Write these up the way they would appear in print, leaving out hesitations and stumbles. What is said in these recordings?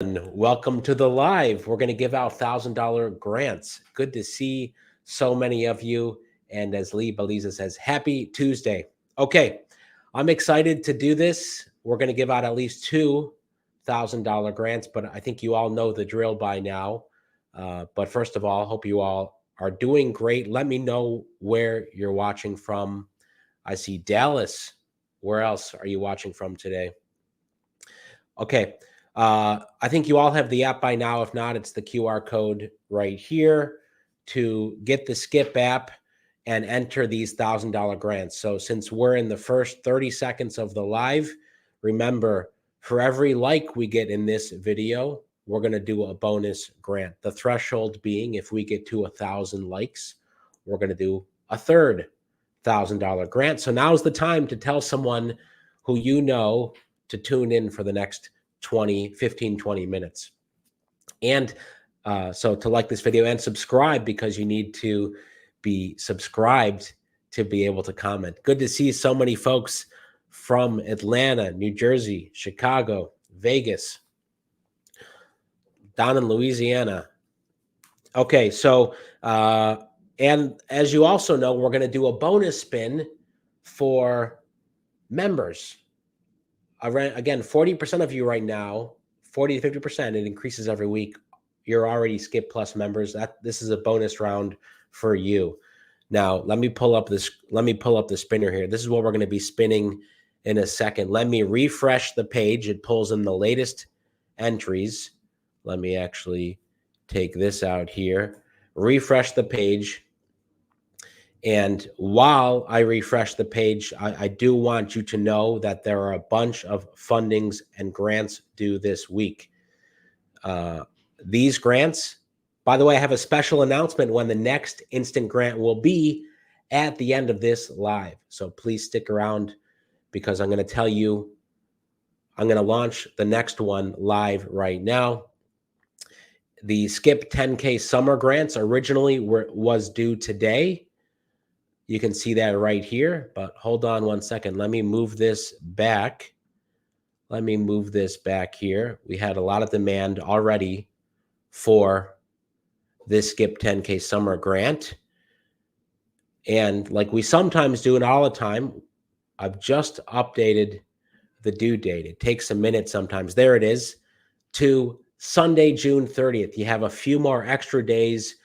Welcome to the live. We're going to give out $1,000 grants. Good to see so many of you. And as Lee Beliza says, happy Tuesday. Okay, I'm excited to do this. We're going to give out at least $2,000 grants, but I think you all know the drill by now. But first of all, hope you all are doing great. Let me know where you're watching from. I see Dallas. Where else are you watching from today? Okay. I think you all have the app by now. If not, it's the QR code right here to get the Skip app and enter these $1,000 grants. So since we're in the first 30 seconds of the live, remember, for every like we get in this video, we're going to do a bonus grant. The threshold being if we get to 1,000 likes, we're going to do a third $1,000 grant. So now's the time to tell someone who you know to tune in for the next 15-20 minutes. And so to like this video and subscribe, because you need to be subscribed to be able to comment. Good to see so many folks from Atlanta, New Jersey, Chicago, Vegas, down in Louisiana. Okay, so and as you also know, we're going to do a bonus spin for members. Again, 40% of you right now, 40 to 50%, it increases every week. You're already Skip Plus members. This is a bonus round for you. Now, let me pull up the spinner here. This is what we're going to be spinning in a second. Let me refresh the page. It pulls in the latest entries. Let me actually take this out here. Refresh the page. And while I refresh the page, I do want you to know that there are a bunch of fundings and grants due this week. These grants, by the way, I have a special announcement when the next instant grant will be at the end of this live. So please stick around, because I'm going to tell you, I'm going to launch the next one live right now. The Skip 10K summer grants originally was due today. You can see that right here, but hold on one second. Let me move this back. Let me move this back here. We had a lot of demand already for this Skip 10K summer grant. And like we sometimes do, and all the time, I've just updated the due date. It takes a minute sometimes. There it is, to Sunday, June 30th. You have a few more extra days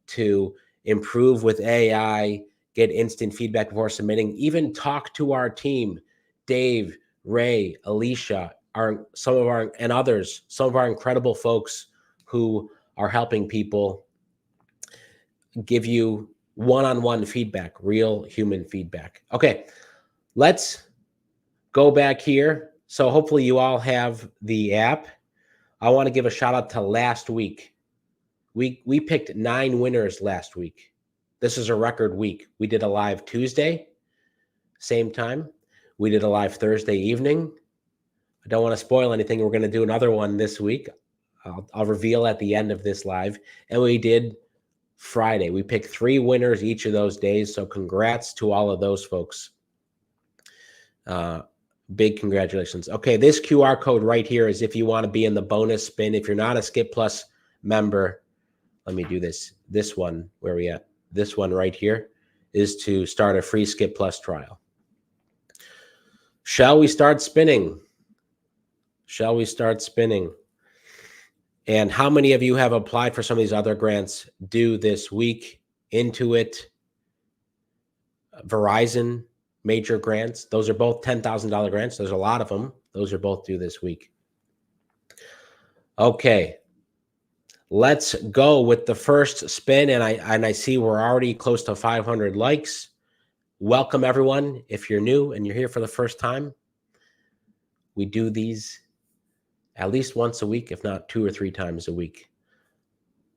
to improve with AI, get instant feedback before submitting, even talk to our team, Dave, Ray, Alicia, some of our incredible folks who are helping people give you one-on-one feedback, real human feedback. Okay, let's go back here. So hopefully you all have the app. I want to give a shout out to last week. We picked 9 winners last week. This is a record week. We did a live Tuesday, same time. We did a live Thursday evening. I don't want to spoil anything. We're going to do another one this week. I'll reveal at the end of this live. And we did Friday. We picked 3 winners each of those days. So congrats to all of those folks. Big congratulations. Okay, this QR code right here is if you want to be in the bonus spin. If you're not a Skip Plus member, let me do this. This one, where are we at? This one right here is to start a free Skip Plus trial. Shall we start spinning? Shall we start spinning? And how many of you have applied for some of these other grants due this week? Intuit, Verizon, major grants. Those are both $10,000 grants. There's a lot of them. Those are both due this week. Okay. Let's go with the first spin, and I see we're already close to 500 likes. Welcome, everyone. If you're new and you're here for the first time, we do these at least once a week, if not 2 or 3 times a week.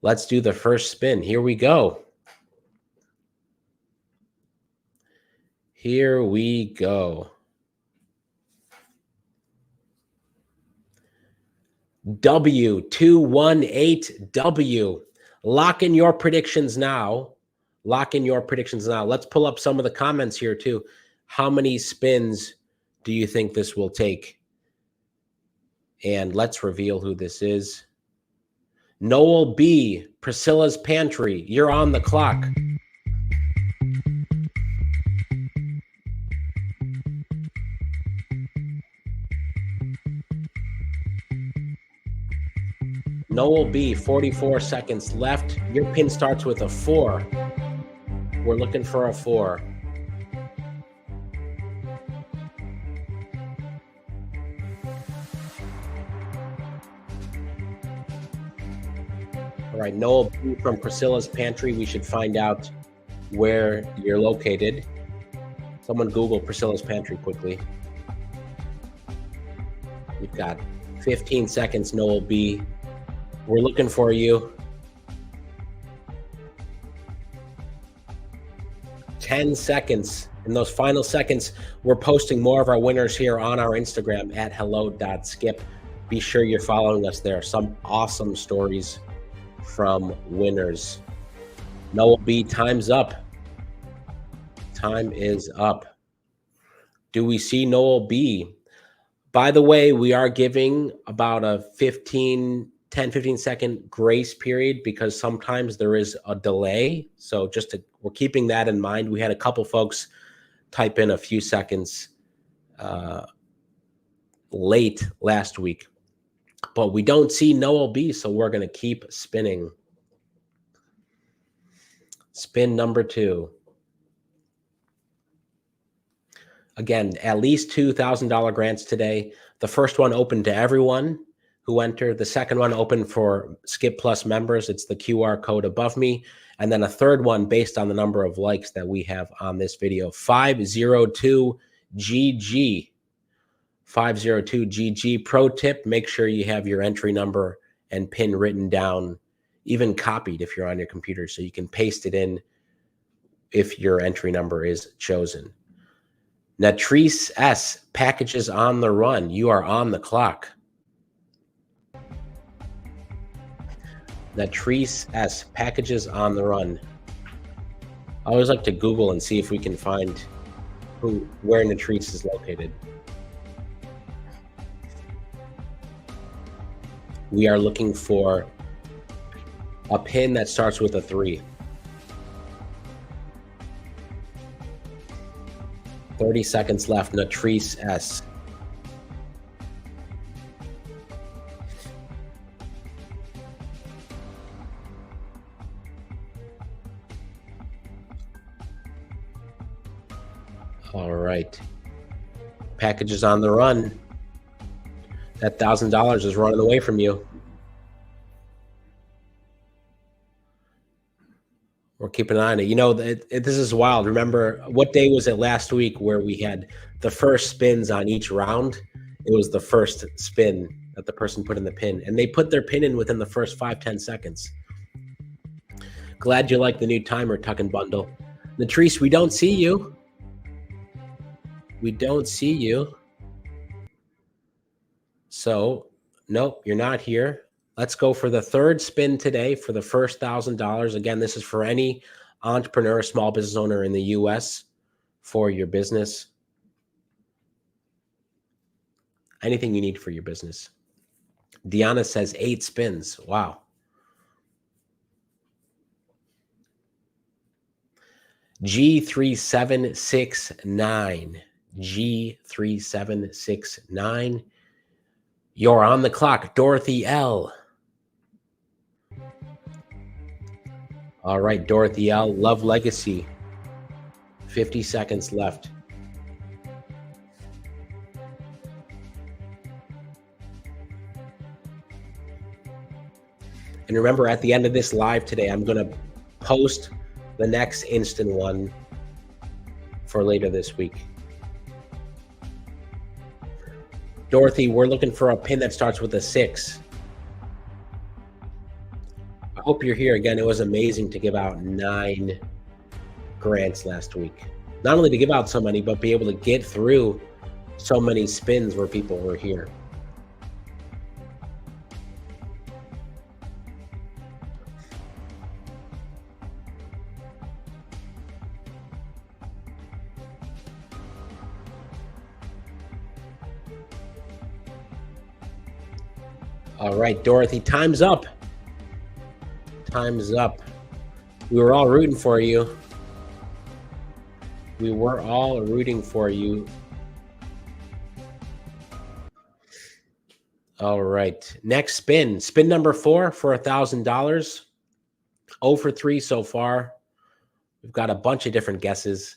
Let's do the first spin. Here we go. Here we go. W218W. Lock in your predictions now. Lock in your predictions now. Let's pull up some of the comments here too. How many spins do you think this will take? And let's reveal who this is. Noel B., Priscilla's Pantry. You're on the clock. Noel B., 44 seconds left. Your pin starts with a 4. We're looking for a 4. All right, Noel B. from Priscilla's Pantry. We should find out where you're located. Someone Google Priscilla's Pantry quickly. You've got 15 seconds, Noel B. We're looking for you. 10 seconds. In those final seconds, we're posting more of our winners here on our Instagram at hello.skip. Be sure you're following us there. Some awesome stories from winners. Noel B., time's up. Time is up. Do we see Noel B.? By the way, we are giving about a 10, 15 second grace period because sometimes there is a delay. So we're keeping that in mind. We had a couple folks type in a few seconds late last week, but we don't see Noel B. So we're going to keep spinning. Spin number 2. Again, at least $2,000 grants today. The first one open to everyone who entered. The second one open for Skip Plus members. It's the QR code above me. And then a third one based on the number of likes that we have on this video. 502GG. 502GG. Pro tip, make sure you have your entry number and PIN written down, even copied if you're on your computer, so you can paste it in if your entry number is chosen. Natrice S., packages on the run. You are on the clock. Natrice S., packages on the run. I always like to Google and see if we can find where Natrice is located. We are looking for a pin that starts with a 3. 30 seconds left. Natrice S. All right. Packages on the run. That $1,000 is running away from you. We're keeping an eye on it. You know, this is wild. Remember, what day was it last week where we had the first spins on each round? It was the first spin that the person put in the pin, and they put their pin in within the first 5-10 seconds. Glad you like the new timer, Tuck and Bundle. Natrice, we don't see you. We don't see you. So, nope, you're not here. Let's go for the third spin today for the first $1,000. Again, this is for any entrepreneur, small business owner in the U.S. for your business. Anything you need for your business. Deanna says 8 spins. Wow. G3769. G3769. You're on the clock, Dorothy L. All right, Dorothy L. Love Legacy. 50 seconds left. And remember, at the end of this live today, I'm going to post the next instant one for later this week. Dorothy, we're looking for a pin that starts with a 6. I hope you're here. Again, it was amazing to give out 9 grants last week. Not only to give out so many, but be able to get through so many spins where people were here. All right, Dorothy, time's up. Time's up. We were all rooting for you. We were all rooting for you. All right. Next spin. Spin number 4 for $1,000. 0 for 3 so far. We've got a bunch of different guesses.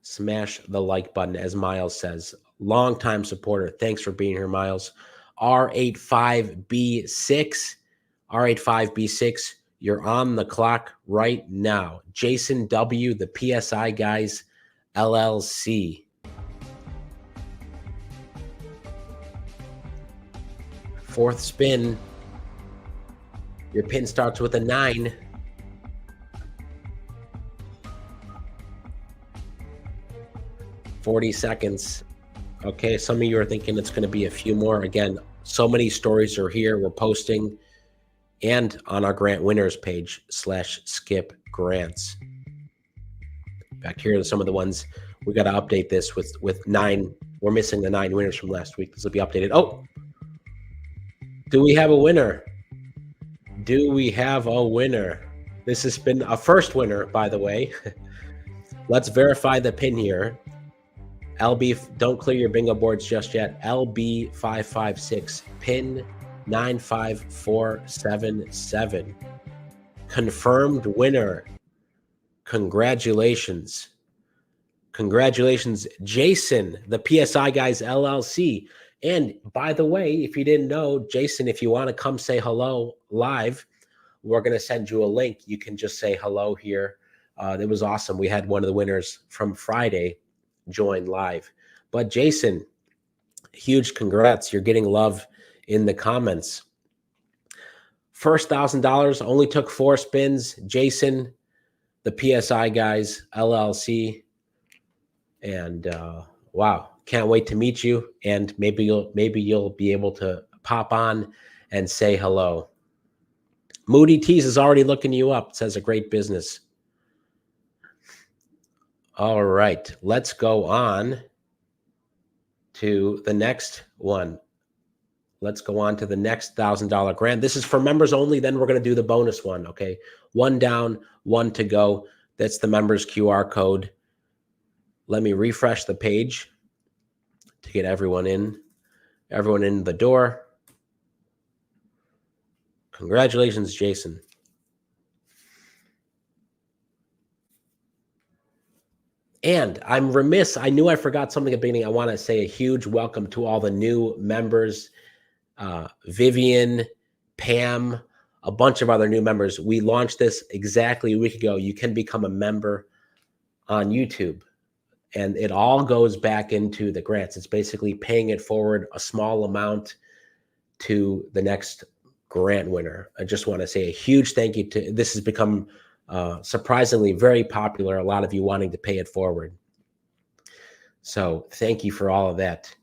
Smash the like button, as Miles says. Longtime supporter. Thanks for being here, Miles. R85B6. R85B6. You're on the clock right now. Jason W., the PSI Guys, LLC. Fourth spin. Your pin starts with a 9. $40 seconds. Okay, some of you are thinking it's going to be a few more. Again, so many stories are here. We're posting and on our grant winners page /skip grants. Back here are some of the ones. We got to update this with 9. We're missing the 9 winners from last week. This will be updated. Oh, do we have a winner? Do we have a winner? This has been a first winner, by the way. Let's verify the pin here. LB, don't clear your bingo boards just yet. LB556, pin 95477. Confirmed winner. Congratulations. Congratulations, Jason, the PSI Guys LLC. And by the way, if you didn't know, Jason, if you want to come say hello live, we're going to send you a link. You can just say hello here. It was awesome. We had one of the winners from Friday join live. But Jason, huge congrats. You're getting love in the comments. First $1,000 only took 4 spins. Jason, the PSI Guys LLC. And wow, can't wait to meet you. And maybe you'll be able to pop on and say hello. Moody Tees is already looking you up. It says a great business. All right, let's go on to the next one. Let's go on to the next $1,000 grant. This is for members only. Then we're going to do the bonus one. Okay, 1 down, 1 to go. That's the members QR code. Let me refresh the page to get everyone in the door. Congratulations, Jason. And I'm remiss. I knew I forgot something at the beginning. I want to say a huge welcome to all the new members. Vivian, Pam, a bunch of other new members. We launched this exactly a week ago. You can become a member on YouTube. And it all goes back into the grants. It's basically paying it forward a small amount to the next grant winner. I just want to say a huge thank you to, this has become surprisingly very popular. A lot of you wanting to pay it forward. So thank you for all of that.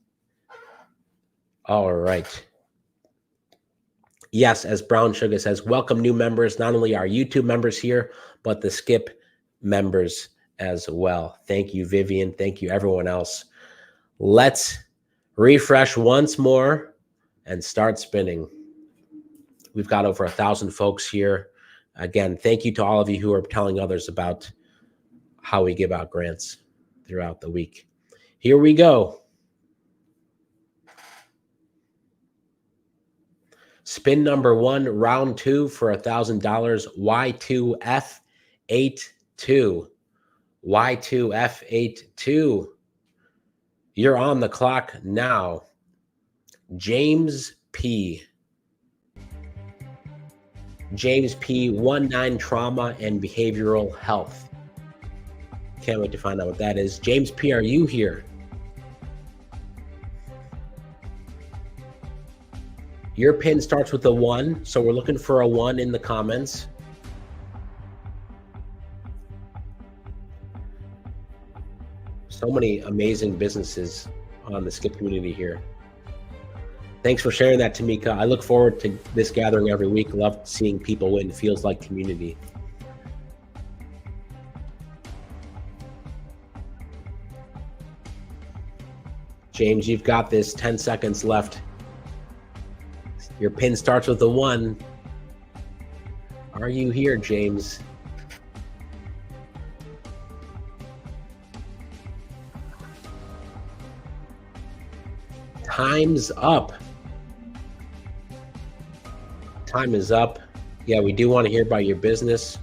All right. Yes, as Brown Sugar says, welcome new members, not only our YouTube members here, but the Skip members as well. Thank you, Vivian. Thank you, everyone else. Let's refresh once more and start spinning. We've got over 1,000 folks here. Again, thank you to all of you who are telling others about how we give out grants throughout the week. Here we go. Spin number 1, round 2 for $1,000. Y2F82. Y2F82. You're on the clock now. James P. James P. 19 Trauma and Behavioral Health. Can't wait to find out what that is. James P., are you here? Your pin starts with a 1, so we're looking for a 1 in the comments. So many amazing businesses on the Skip community here. Thanks for sharing that, Tamika. I look forward to this gathering every week. Love seeing people win. It feels like community. James, you've got this. 10 seconds left. Your pin starts with a 1. Are you here, James? Time's up. Time is up. Yeah, we do want to hear about your business,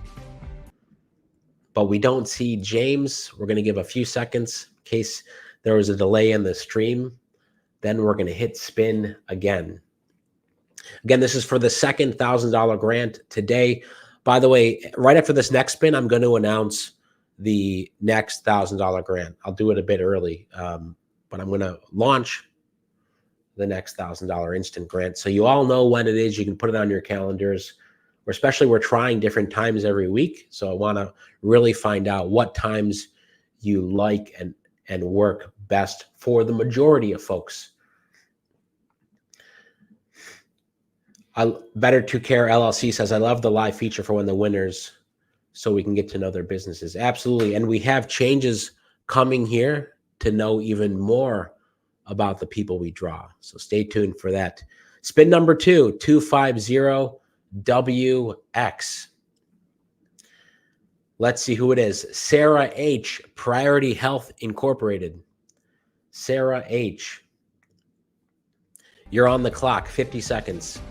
but we don't see James. We're going to give a few seconds in case there was a delay in the stream. Then we're going to hit spin again. Again, this is for the second $1,000 grant today. By the way, right after this next spin, I'm going to announce the next $1,000 grant. I'll do it a bit early, but I'm going to launch the next $1,000 instant grant. So you all know when it is. You can put it on your calendars. We're trying different times every week. So I want to really find out what times you like and work best for the majority of folks. Better to Care LLC says, I love the live feature for when the winners, so we can get to know their businesses. Absolutely. And we have changes coming here to know even more about the people we draw. So stay tuned for that. Spin number 2, 250WX. Let's see who it is. Sarah H, Priority Health Incorporated. Sarah H. You're on the clock, 50 seconds.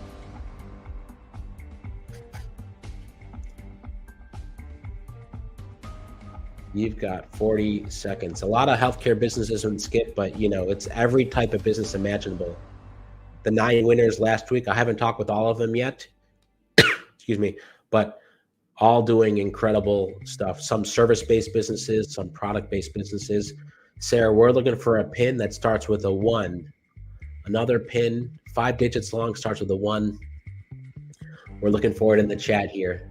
You've got 40 seconds. A lot of healthcare businesses would skip, but it's every type of business imaginable. The 9 winners last week, I haven't talked with all of them yet. Excuse me, but all doing incredible stuff. Some service-based businesses, some product-based businesses. Sarah, we're looking for a pin that starts with a 1. Another pin, 5 digits long, starts with a 1. We're looking for it in the chat here.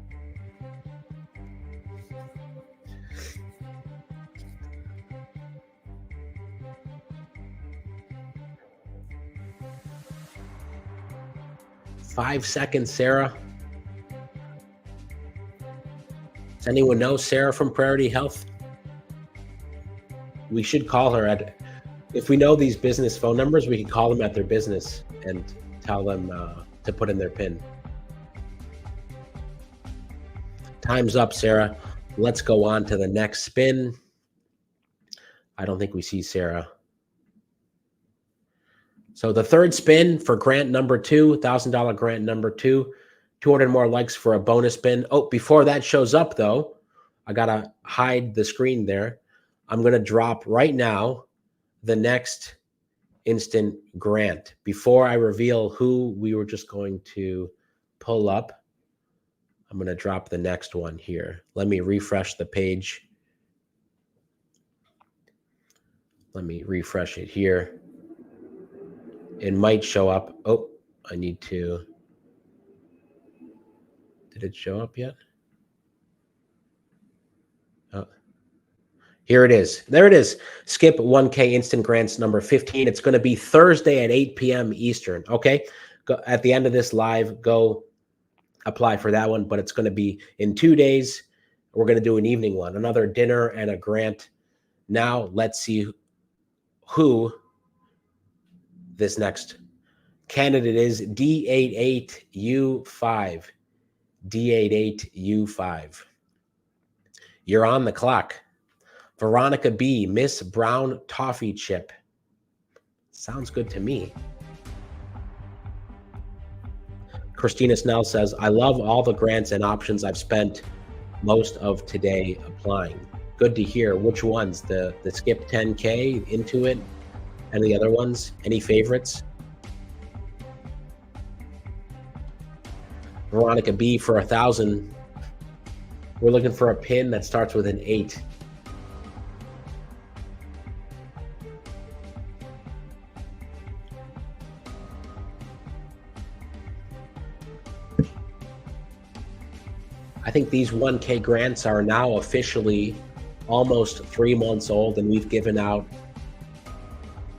Five seconds, Sarah. Does anyone know Sarah from Priority Health? We should call her if we know these business phone numbers, we can call them at their business and tell them to put in their PIN. Time's up, Sarah. Let's go on to the next spin. I don't think we see Sarah. So the third spin for grant number 2, $1,000 grant number 2, 200 more likes for a bonus spin. Oh, before that shows up though, I gotta hide the screen there. I'm gonna drop right now the next instant grant. Before I reveal who we were just going to pull up, I'm gonna drop the next one here. Let me refresh the page. Let me refresh it here. It might show up. Oh, I need to. Did it show up yet? Oh, here it is. There it is. Skip 1K instant grants number 15. It's going to be Thursday at 8 p.m. Eastern. Okay. At the end of this live, go apply for that one. But it's going to be in 2 days. We're going to do an evening one, another dinner and a grant. Now let's see who this next candidate is. D88U5. D88U5. You're on the clock. Veronica B, Miss Brown Toffee Chip. Sounds good to me. Christina Snell says, I love all the grants and options. I've spent most of today applying. Good to hear. Which ones? The Skip 10K, Intuit, and the other ones? Any favorites? Veronica B for 1,000. We're looking for a pin that starts with an 8. I think these 1K grants are now officially almost 3 months old, and we've given out,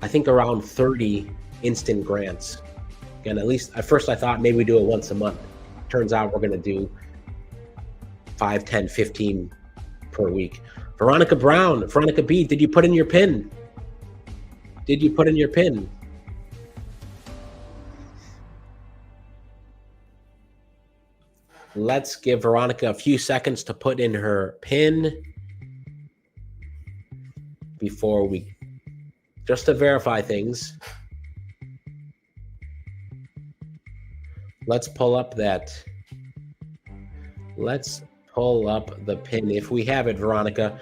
I think, around 30 instant grants. Again, at least at first I thought maybe we do it once a month. Turns out we're going to do 5, 10, 15 per week. Veronica Brown, Veronica B, did you put in your pin? Did you put in your PIN? Let's give Veronica a few seconds to put in her PIN before we, just to verify things. Let's pull up that. Let's pull up the PIN. If we have it, Veronica,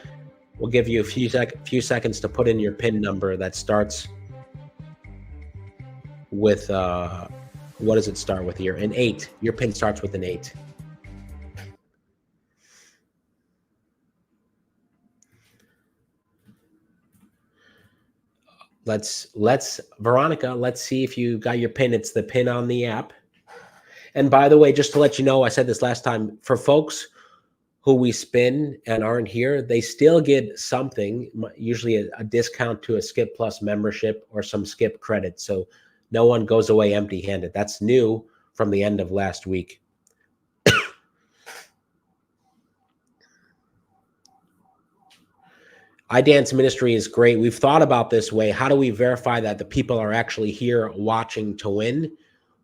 we'll give you a few seconds to put in your PIN number that starts with, what does it start with here? An 8. Your PIN starts with an 8. Veronica, let's see if you got your PIN. It's the PIN on the app. And by the way, just to let you know, I said this last time, for folks who we spin and aren't here, they still get something, usually a discount to a Skip Plus membership or some Skip credit. So no one goes away empty-handed. That's new from the end of last week. iDance Ministry is great. We've thought about this way. How do we verify that the people are actually here watching to win?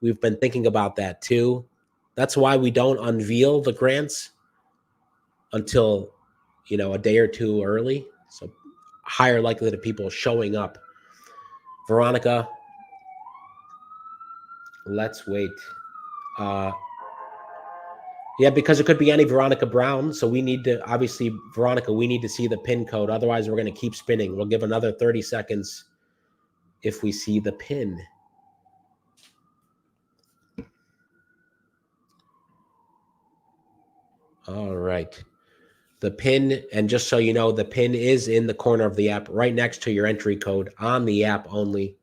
We've been thinking about that too. That's why we don't unveil the grants until, a day or two early. So higher likelihood of people showing up. Veronica, let's wait. Yeah, because it could be any Veronica Brown. So we need to, obviously, Veronica, we need to see the PIN code. Otherwise, we're going to keep spinning. We'll give another 30 seconds if we see the PIN. All right. The PIN, and just so you know, the PIN is in the corner of the app right next to your entry code on the app only.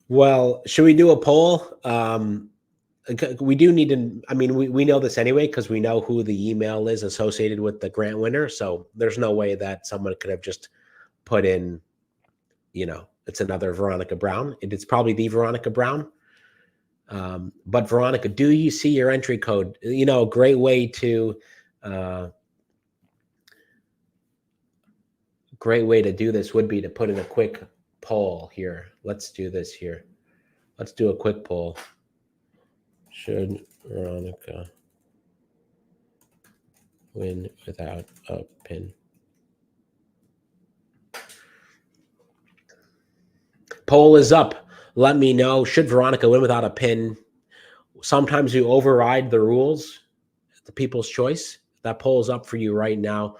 Well, should we do a poll? We do need to, we know this anyway because we know who the email is associated with the grant winner. So there's no way that someone could have just put in, it's another Veronica Brown. It's probably the Veronica Brown. But Veronica, do you see your entry code? A great way to do this would be to put in a quick poll here. Let's do this here. Let's do a quick poll. Should Veronica win without a PIN? Poll is up. Let me know. Should Veronica win without a PIN? Sometimes you override the rules, the people's choice. That poll is up for you right now.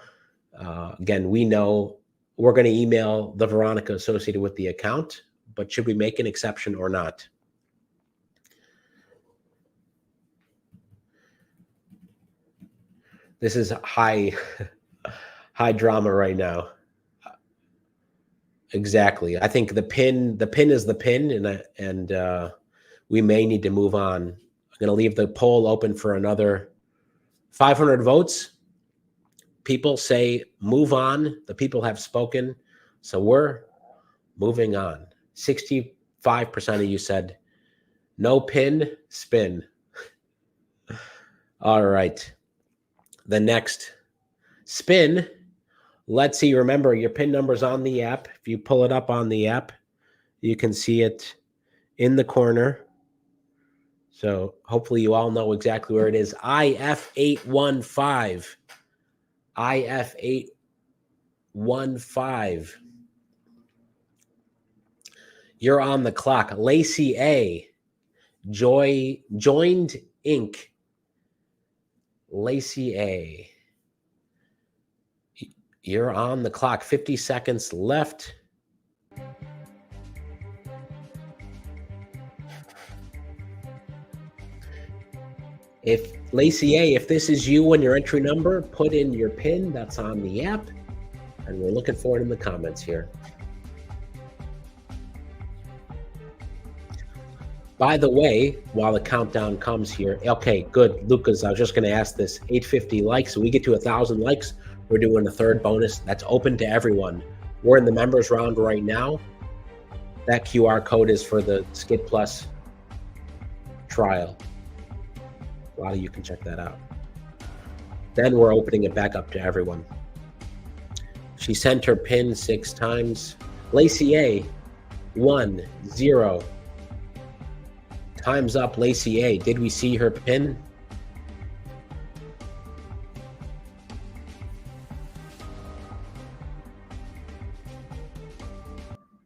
Again, we know we're going to email the Veronica associated with the account, but should we make an exception or not? This is high drama right now. Exactly. I think the pin is the pin, and we may need to move on. I'm going to leave the poll open for another 500 votes. People say move on. The people have spoken. So we're moving on. 65% of you said no pin, spin. All right. The next spin. Let's see. Remember, your PIN number's on the app. If you pull it up on the app, you can see it in the corner. So hopefully you all know exactly where it is. IF815. IF815. You're on the clock. Lacey A. Joined Inc. Lacey A. You're on the clock. 50 seconds left. If Lacey A, if this is you and your entry number, put in your PIN. That's on the app. And we're looking for it in the comments here. By the way, while the countdown comes here, okay, good. Lucas, I was just going to ask this. 850 likes. So we get to 1,000 likes. We're doing a third bonus that's open to everyone. We're in the members round right now. That QR code is for the Skip Plus trial. A lot of you can check that out. Then we're opening it back up to everyone. She sent her pin 6 times. Lacey A, 1, 0. Time's up, Lacey A. Did we see her pin?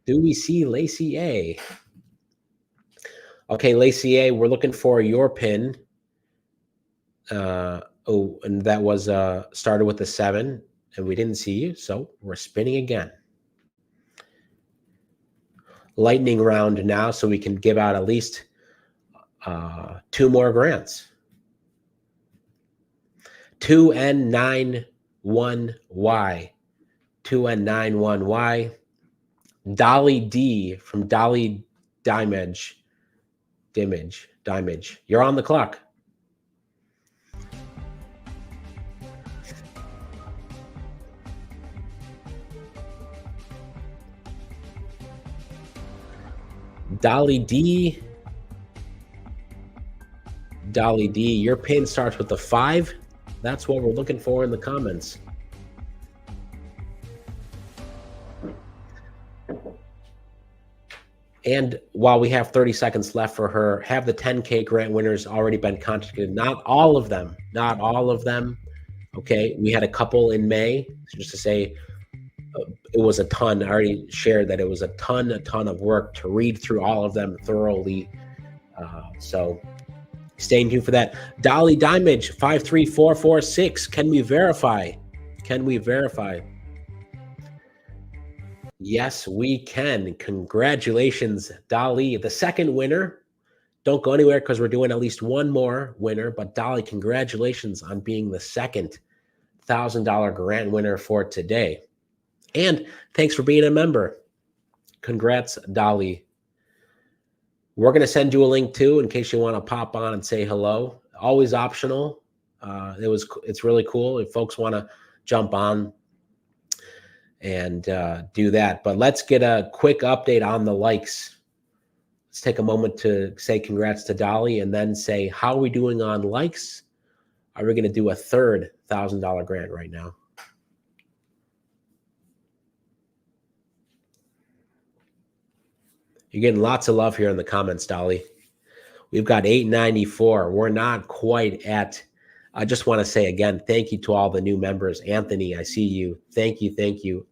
Do we see Lacey A? Okay, Lacey A, we're looking for your pin. And that was started with a 7, and we didn't see you, so we're spinning again. Lightning round now, so we can give out at least 2 more grants. 2N91Y. 2N91Y. Dolly D from Dolly Dimage. You're on the clock. Dolly D, your pin starts with a 5. That's what we're looking for in the comments. And while we have 30 seconds left for her, have the 10K grant winners already been contacted? Not all of them. Okay, we had a couple in May, just to say it was a ton. I already shared that it was a ton of work to read through all of them thoroughly. So stay tuned for that. Dolly Dimage 53446. Can we verify? Yes, we can. Congratulations, Dolly, the second winner. Don't go anywhere because we're doing at least one more winner. But Dolly, congratulations on being the second $1,000 grant winner for today. And thanks for being a member. Congrats, Dolly. We're going to send you a link too in case you want to pop on and say hello. Always optional. It's really cool if folks want to jump on and do that. But let's get a quick update on the likes. Let's take a moment to say congrats to Dolly and then say, how are we doing on likes? Are we going to do a third $1,000 grant right now? You're getting lots of love here in the comments, Dolly. We've got 894. We're not quite at. I just want to say again, thank you to all the new members. Anthony, I see you. Thank you.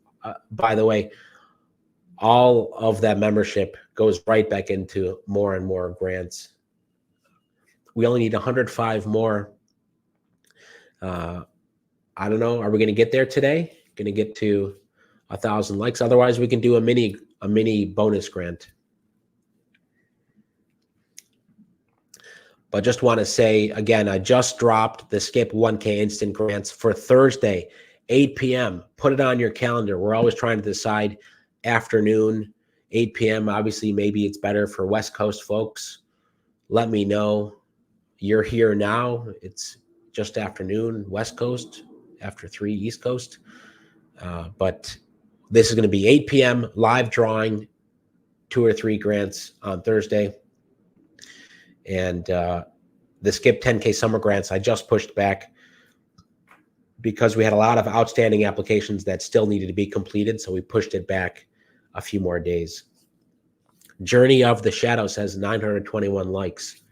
By the way, all of that membership goes right back into more and more grants. We only need 105 more. I don't know. Are we going to get there today? Going to get to 1,000 likes. Otherwise, we can do a mini bonus grant. But just want to say, again, I just dropped the Skip 1K Instant Grants for Thursday, 8 p.m. Put it on your calendar. We're always trying to decide afternoon, 8 p.m. Obviously, maybe it's better for West Coast folks. Let me know. You're here now. It's just afternoon, West Coast, after 3 East Coast. But this is going to be 8 p.m. live drawing, 2 or 3 grants on Thursday. And the Skip 10K summer grants, I just pushed back because we had a lot of outstanding applications that still needed to be completed. So we pushed it back a few more days. Journey of the Shadows has 921 likes.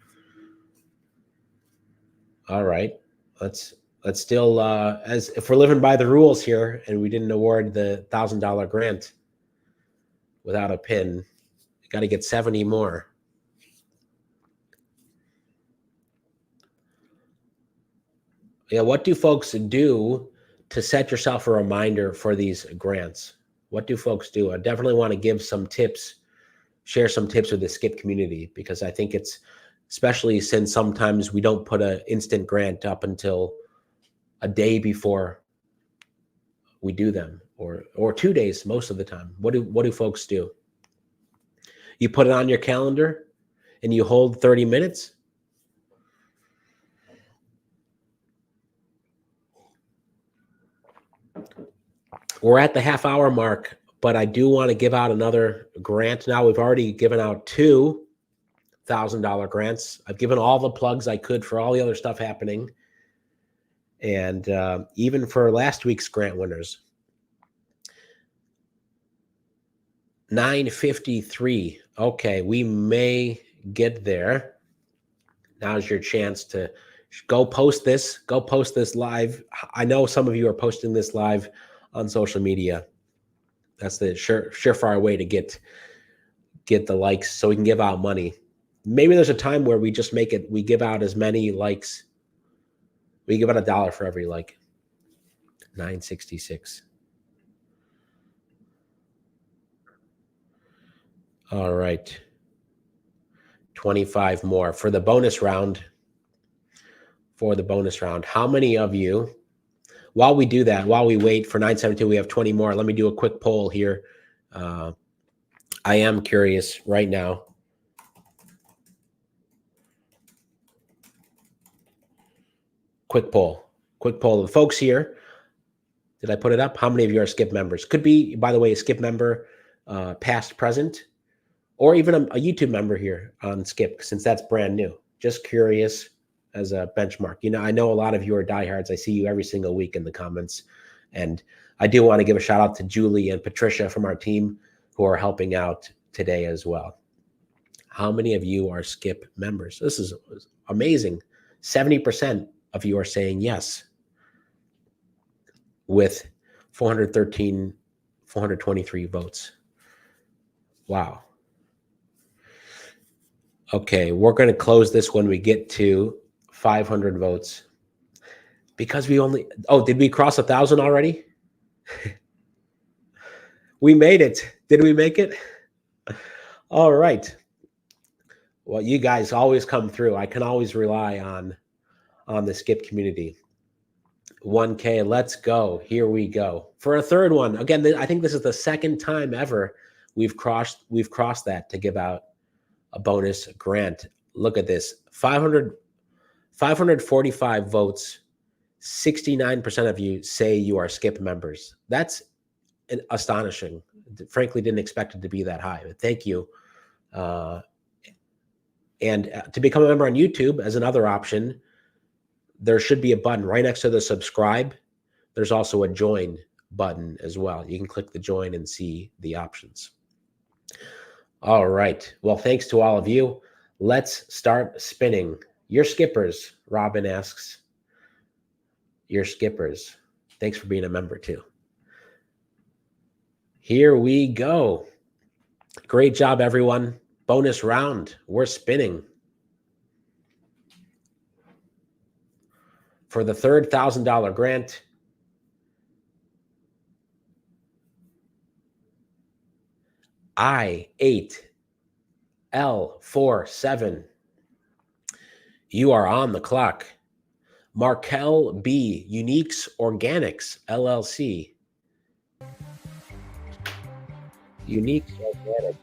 All right. Let's still, as if we're living by the rules here and we didn't award the $1,000 grant without a pin, you got to get 70 more. Yeah, what do folks do to set yourself a reminder for these grants? What do folks do? I definitely want to give some tips, share some tips with the Skip community, because I think it's, especially since sometimes we don't put an instant grant up until a day before we do them, or 2 days most of the time. What do folks do? You put it on your calendar and you hold 30 minutes. We're at the half-hour mark. but I do want to give out another grant now. We've already given out $2,000 grants. I've given all the plugs I could for all the other stuff happening. And even for last week's grant winners, 953. Okay, we may get there. Now's your chance to go post this. Go post this live. I know some of you are posting this live on social media. That's the surefire way to get the likes so we can give out money. Maybe there's a time where we just we give out as many likes. We give out $1 for every like. 966. All right. 25 more for the bonus round. How many of you, while we do that, while we wait for 972, we have 20 more. Let me do a quick poll here. I am curious right now. Quick poll of the folks here. Did I put it up? How many of you are Skip members? Could be, by the way, a Skip member, past, present, or even a YouTube member here on Skip, since that's brand new. Just curious as a benchmark. You know, I know a lot of you are diehards. I see you every single week in the comments. And I do want to give a shout out to Julie and Patricia from our team who are helping out today as well. How many of you are Skip members? This is amazing. 70% of you are saying yes, with 423 votes. Wow. Okay, we're going to close this when we get to 500 votes. Because we only, did we cross 1,000 already? We made it. Did we make it? All right. Well, you guys always come through. I can always rely on the Skip community. 1K, let's go. Here we go. For a third one. Again, I think this is the second time ever we've crossed that to give out a bonus grant. Look at this. 545 votes. 69% of you say you are Skip members. That's astonishing. Frankly, didn't expect it to be that high. But thank you. And to become a member on YouTube as another option, there should be a button right next to the subscribe. There's also a join button as well. You can click the join and see the options. All right. Well, thanks to all of you. Let's start spinning. Your skippers, Robin asks. Your skippers. Thanks for being a member too. Here we go. Great job, everyone. Bonus round. We're spinning. For the third $1,000 grant, I8L47. You are on the clock. Markel B, Uniques Organics, LLC. Uniques Organics.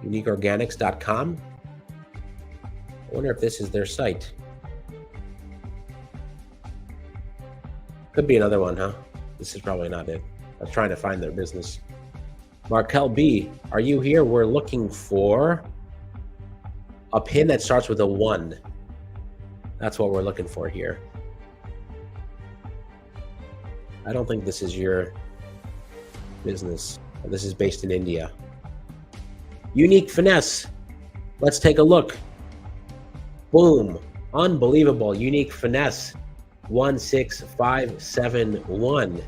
UniqueOrganics.com. I wonder if this is their site. Could be another one, huh? This is probably not it. I was trying to find their business. Markel B, are you here? We're looking for a pin that starts with a 1. That's what we're looking for here. I don't think this is your business. This is based in India. Unique Finesse. Let's take a look. Boom. Unbelievable. Unique Finesse. 16571.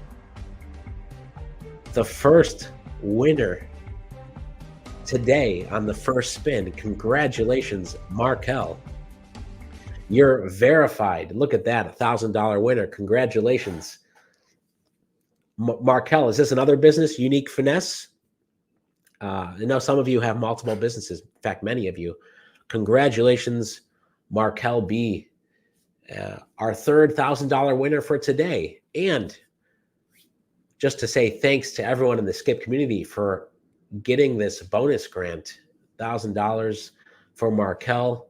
The first winner today on the first spin. Congratulations, Markel. You're verified. Look at that. $1,000 winner. Congratulations. Markel, is this another business? Unique Finesse? I know some of you have multiple businesses. In fact, many of you. Congratulations, Markel B. Our third $1,000 winner for today. And just to say thanks to everyone in the Skip community for getting this bonus grant, $1,000 for Markel.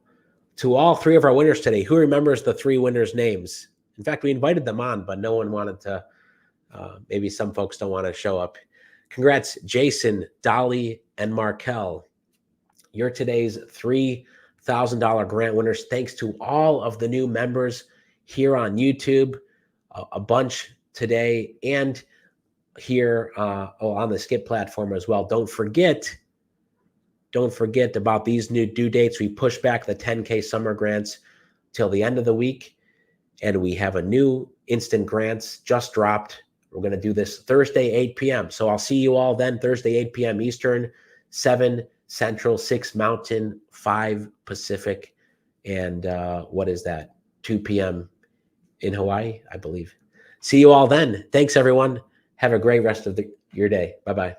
to all three of our winners today. Who remembers the three winners' names? In fact, we invited them on, but no one wanted to. Maybe some folks don't want to show up. Congrats, Jason, Dolly, and Markel. You're today's $3,000 grant winners. Thanks to all of the new members here on YouTube, a bunch today, and here on the Skip platform as well. Don't forget about these new due dates. We push back the 10K summer grants till the end of the week, and we have a new instant grants just dropped. We're going to do this Thursday, 8 p.m. So I'll see you all then, Thursday, 8 p.m. Eastern, 7 Central, 6 Mountain, 5 Pacific, and what is that? 2 p.m. in Hawaii, I believe. See you all then. Thanks, everyone. Have a great rest of your day. Bye-bye.